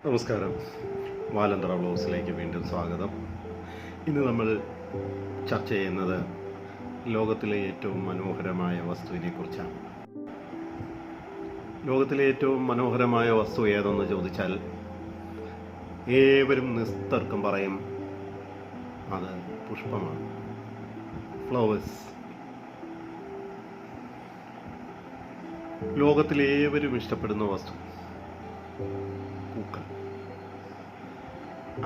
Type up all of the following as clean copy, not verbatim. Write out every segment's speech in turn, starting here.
നമസ്കാരം. വാലന്തറ വ്ലോഗ്സിലേക്ക് വീണ്ടും സ്വാഗതം. ഇന്ന് നമ്മൾ ചർച്ച ചെയ്യുന്നത് ലോകത്തിലെ ഏറ്റവും മനോഹരമായ വസ്തുവിനെക്കുറിച്ചാണ്. ലോകത്തിലെ ഏറ്റവും മനോഹരമായ വസ്തു ഏതെന്ന് ചോദിച്ചാൽ ഏവരും നിസ്തർക്കം പറയും അത് പുഷ്പമാണ്, ഫ്ലവേഴ്സ്. ലോകത്തിലേവരും ഇഷ്ടപ്പെടുന്ന വസ്തു പൂക്കൾ.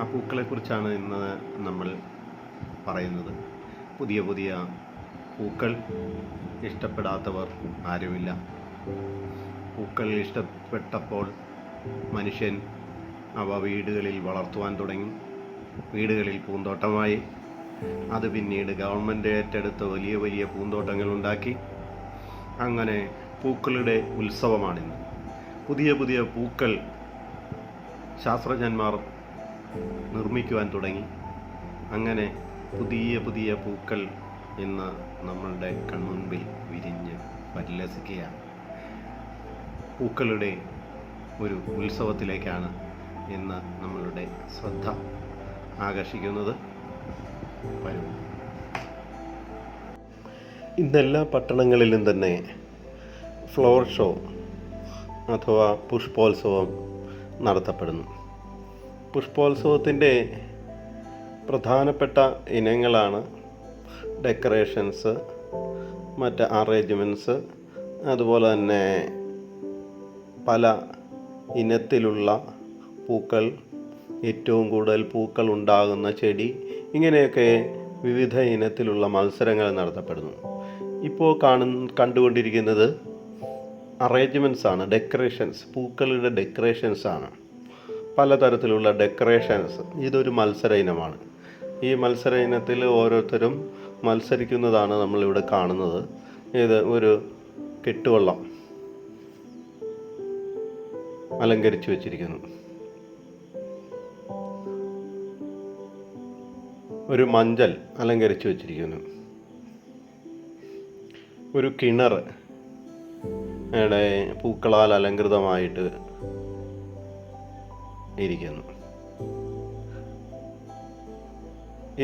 ആ പൂക്കളെക്കുറിച്ചാണ് ഇന്ന് നമ്മൾ പറയുന്നത്. പുതിയ പുതിയ പൂക്കൾ ഇഷ്ടപ്പെടാത്തവർ ആരുമില്ല. പൂക്കൾ ഇഷ്ടപ്പെട്ടപ്പോൾ മനുഷ്യൻ അവ വീടുകളിൽ വളർത്തുവാൻ തുടങ്ങി. വീടുകളിൽ പൂന്തോട്ടമായി. അത് പിന്നീട് ഗവൺമെൻറ് ഏറ്റെടുത്ത് വലിയ വലിയ പൂന്തോട്ടങ്ങൾ ഉണ്ടാക്കി. അങ്ങനെ പൂക്കളുടെ ഉത്സവമാണിന്ന്. പുതിയ പുതിയ പൂക്കൾ ശാസ്ത്രജ്ഞന്മാർ നിർമ്മിക്കുവാൻ തുടങ്ങി. അങ്ങനെ പുതിയ പുതിയ പൂക്കൾ ഇന്ന് നമ്മളുടെ കൺമുൻപിൽ വിരിഞ്ഞ് പരിലസിക്കുകയാണ്. പൂക്കളുടെ ഒരു ഉത്സവത്തിലേക്കാണ് ഇന്ന് നമ്മളുടെ ശ്രദ്ധ ആകർഷിക്കുന്നത്. വരും. ഇന്നെല്ലാ പട്ടണങ്ങളിലും തന്നെ ഫ്ലവർ ഷോ അഥവാ പുഷ്പോത്സവം നടത്തപ്പെടുന്നു. പുഷ്പോത്സവത്തിൻ്റെ പ്രധാനപ്പെട്ട ഇനങ്ങളാണ് ഡെക്കറേഷൻസ്, മറ്റ് അറേഞ്ച്മെൻറ്റ്സ്, അതുപോലെ തന്നെ പല ഇനത്തിലുള്ള പൂക്കൾ, ഏറ്റവും കൂടുതൽ പൂക്കൾ ഉണ്ടാകുന്ന ചെടി, ഇങ്ങനെയൊക്കെ വിവിധ ഇനത്തിലുള്ള മത്സരങ്ങൾ നടത്തപ്പെടുന്നു. ഇപ്പോൾ കണ്ടുകൊണ്ടിരിക്കുന്നത് അറേഞ്ച്മെൻറ്റ്സ് ആണ്, ഡെക്കറേഷൻസ്, പൂക്കളുടെ ഡെക്കറേഷൻസ് ആണ്. പലതരത്തിലുള്ള ഡെക്കറേഷൻസ്. ഇതൊരു മത്സര ഇനമാണ്. ഈ മത്സര ഇനത്തിൽ ഓരോരുത്തരും മത്സരിക്കുന്നതാണ് നമ്മളിവിടെ കാണുന്നത്. ഇത് ഒരു കെട്ടുവള്ളം അലങ്കരിച്ചു വച്ചിരിക്കുന്നു. ഒരു മഞ്ചൽ അലങ്കരിച്ചു വച്ചിരിക്കുന്നു. ഒരു കിണർ പൂക്കളാൽ അലങ്കൃതമായിട്ട് ഇരിക്കുന്നു.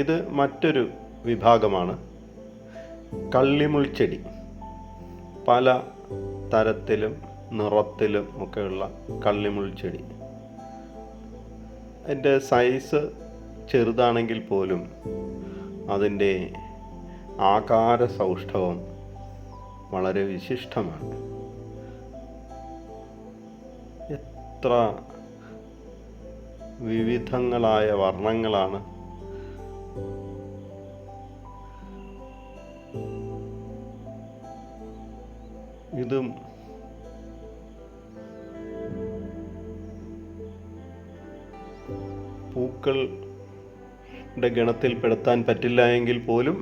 ഇത് മറ്റൊരു വിഭാഗമാണ്, കള്ളിമുൾച്ചെടി. പല തരത്തിലും നിറത്തിലും ഒക്കെയുള്ള കള്ളിമുൾച്ചെടി. അതിൻ്റെ സൈസ് ചെറുതാണെങ്കിൽ പോലും അതിൻ്റെ ആകാര സൗഷ്ഠവം വളരെ വിശിഷ്ടമാണ്. എത്ര വിവിധങ്ങളായ വർണ്ണങ്ങളാണ്. ഇതും പൂക്കളുടെ ഗണത്തിൽ പെടുത്താൻ പറ്റില്ല എങ്കിൽ പോലും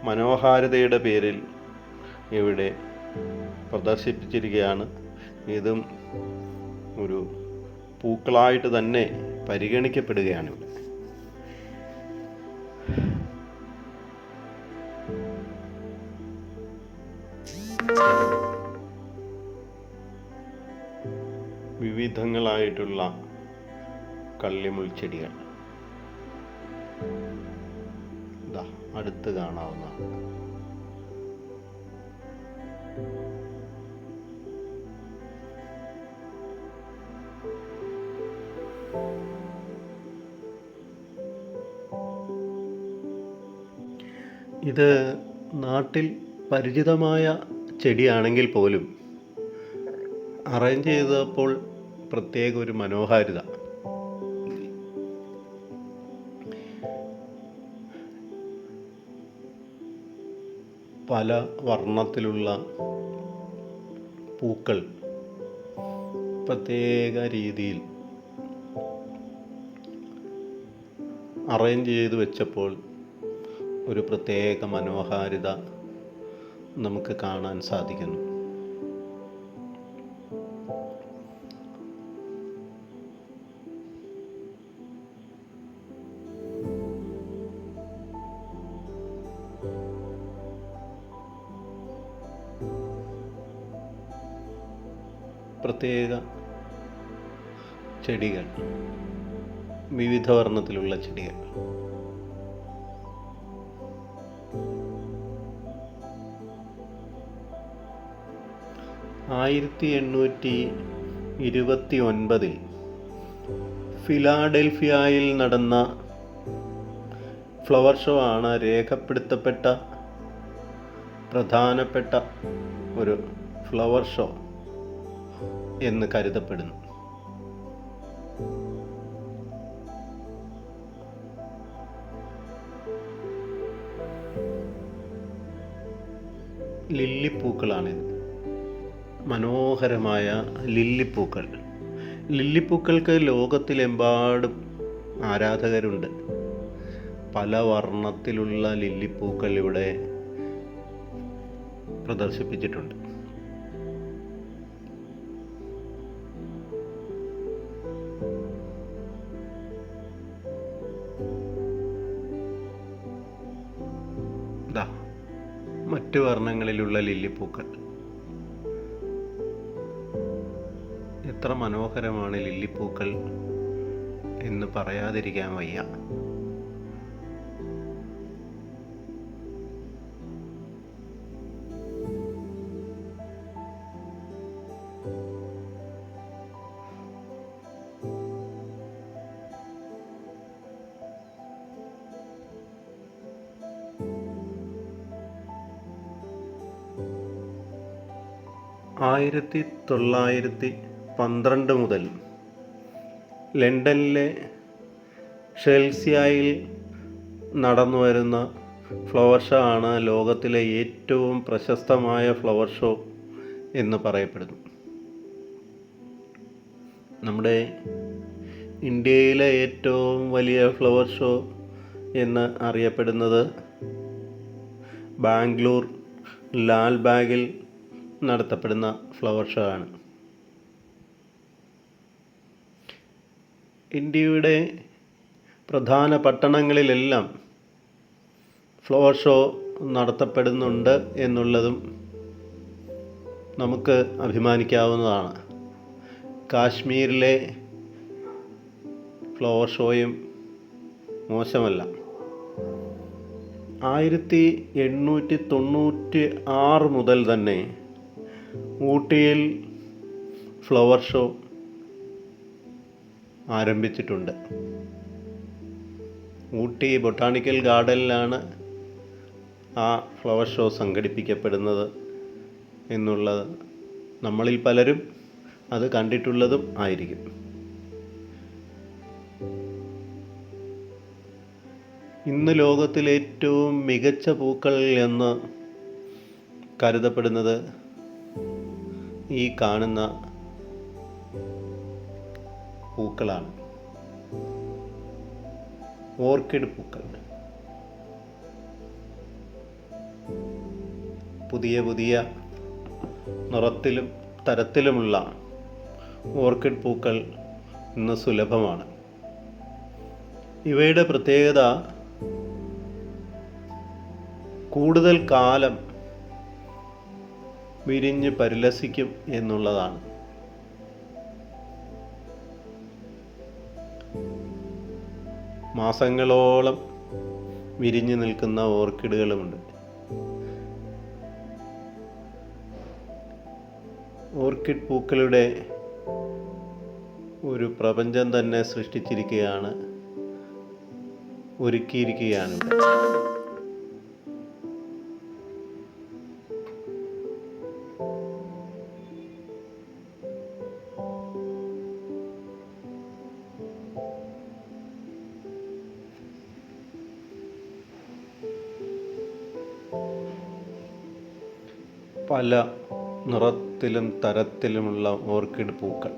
മനോഹാരിതയുടെ പേരിൽ ഇവിടെ പ്രദർശിപ്പിച്ചിരിക്കുകയാണ്. ഇതും ഒരു പൂക്കളായിട്ട് തന്നെ പരിഗണിക്കപ്പെടുകയാണ് ഇവിടെ. വിവിധങ്ങളായിട്ടുള്ള കള്ളിമുൾച്ചെടികൾ ഇതാ അടുത്ത് കാണാവുന്നതാണ്. ഇത് നാട്ടിൽ പരിചിതമായ ചെടിയാണെങ്കിൽ പോലും അറേഞ്ച് ചെയ്തപ്പോൾ പ്രത്യേക ഒരു മനോഹാരിത. പല വർണ്ണത്തിലുള്ള പൂക്കൾ പ്രത്യേക രീതിയിൽ അറേഞ്ച് ചെയ്ത് വെച്ചപ്പോൾ ഒരു പ്രത്യേക മനോഹാരിത നമുക്ക് കാണാൻ സാധിക്കുന്നു. പ്രത്യേക ചെടികൾ, വിവിധ വർണ്ണത്തിലുള്ള ചെടികൾ. ആയിരത്തി 1829 ഫിലാഡൽഫിയയിൽ നടന്ന ഫ്ലവർ ഷോ ആണ് രേഖപ്പെടുത്തപ്പെട്ട പ്രധാനപ്പെട്ട ഒരു ഫ്ലവർ ഷോ എന്ന് കരുതപ്പെടുന്നു. ലില്ലിപ്പൂക്കളാണിത്. മനോഹരമായ ലില്ലിപ്പൂക്കൾ. ലില്ലിപ്പൂക്കൾക്ക് ലോകത്തിലെമ്പാടും ആരാധകരുണ്ട്. പല വർണ്ണത്തിലുള്ള ലില്ലിപ്പൂക്കൾ ഇവിടെ പ്രദർശിപ്പിച്ചിട്ടുണ്ട്. മറ്റു വർണ്ണങ്ങളിലുള്ള ലില്ലിപ്പൂക്കൾ. എത്ര മനോഹരമാണ് ലില്ലിപ്പൂക്കൾ എന്ന് പറയാതിരിക്കാൻ വയ്യ. ആയിരത്തി 1912 മുതൽ ലണ്ടനിലെ ഷെൽസിയയിൽ നടന്നു വരുന്ന ഫ്ലവർ ഷോ ആണ് ലോകത്തിലെ ഏറ്റവും പ്രശസ്തമായ ഫ്ലവർ ഷോ എന്ന് പറയപ്പെടുന്നു. നമ്മുടെ ഇന്ത്യയിലെ ഏറ്റവും വലിയ ഫ്ലവർ ഷോ എന്ന് അറിയപ്പെടുന്നത് ബാംഗ്ലൂർ ലാൽബാഗിൽ നടത്തപ്പെടുന്ന ഫ്ലവർ ഷോ ആണ്. ഇന്ത്യയുടെ പ്രധാന പട്ടണങ്ങളിലെല്ലാം ഫ്ലവർ ഷോ നടത്തപ്പെടുന്നുണ്ട് എന്നുള്ളതും നമുക്ക് അഭിമാനിക്കാവുന്നതാണ്. കാശ്മീരിലെ ഫ്ലവർ ഷോയും മോശമല്ല. 1896 മുതൽ തന്നെ ഊട്ടിയിൽ ഫ്ലവർ ഷോ ആരംഭിച്ചിട്ടുണ്ട്. ഊട്ടി ബൊട്ടാണിക്കൽ ഗാർഡനിലാണ് ആ ഫ്ലവർ ഷോ സംഘടിപ്പിക്കപ്പെടുന്നത് എന്നുള്ളത് നമ്മളിൽ പലരും അത് കണ്ടിട്ടുള്ളതും ആയിരിക്കും. ഇന്ന് ലോകത്തിലെ ഏറ്റവും മികച്ച പൂക്കൾ എന്ന് കരുതപ്പെടുന്നത് ഈ കാണുന്ന പൂക്കളാണ്. ഓർക്കിഡ് പൂക്കൾ. പുതിയ പുതിയ നിറത്തിലും തരത്തിലുമുള്ള ഓർക്കിഡ് പൂക്കൾ ഇന്ന് സുലഭമാണ്. ഇവയുടെ പ്രത്യേകത കൂടുതൽ കാലം വിരിഞ്ഞ് പരിലസിക്കും എന്നുള്ളതാണ്. മാസങ്ങളോളം വിരിഞ്ഞു നിൽക്കുന്ന ഓർക്കിഡുകളുമുണ്ട്. ഓർക്കിഡ് പൂക്കളുടെ ഒരു പ്രപഞ്ചം തന്നെ സൃഷ്ടിച്ചിരിക്കുകയാണ്, ഒരുക്കിയിരിക്കുകയാണ് ഇവിടെ. പല നിറത്തിലും തരത്തിലുമുള്ള ഓർക്കിഡ് പൂക്കൾ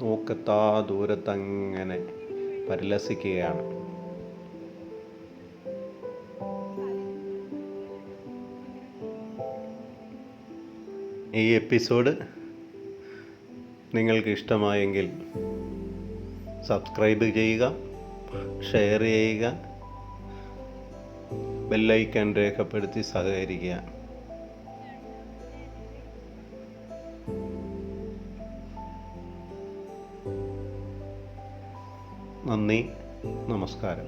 നോക്കത്താ ദൂരത്തങ്ങനെ പരിലസിക്കുകയാണ്. ഈ എപ്പിസോഡ് നിങ്ങൾക്ക് ഇഷ്ടമായെങ്കിൽ സബ്സ്ക്രൈബ് ചെയ്യുക, ഷെയർ ചെയ്യുക, ബെല്ലൈക്കൺ രേഖപ്പെടുത്തി സഹകരിക്കുക. നന്ദി, നമസ്കാരം.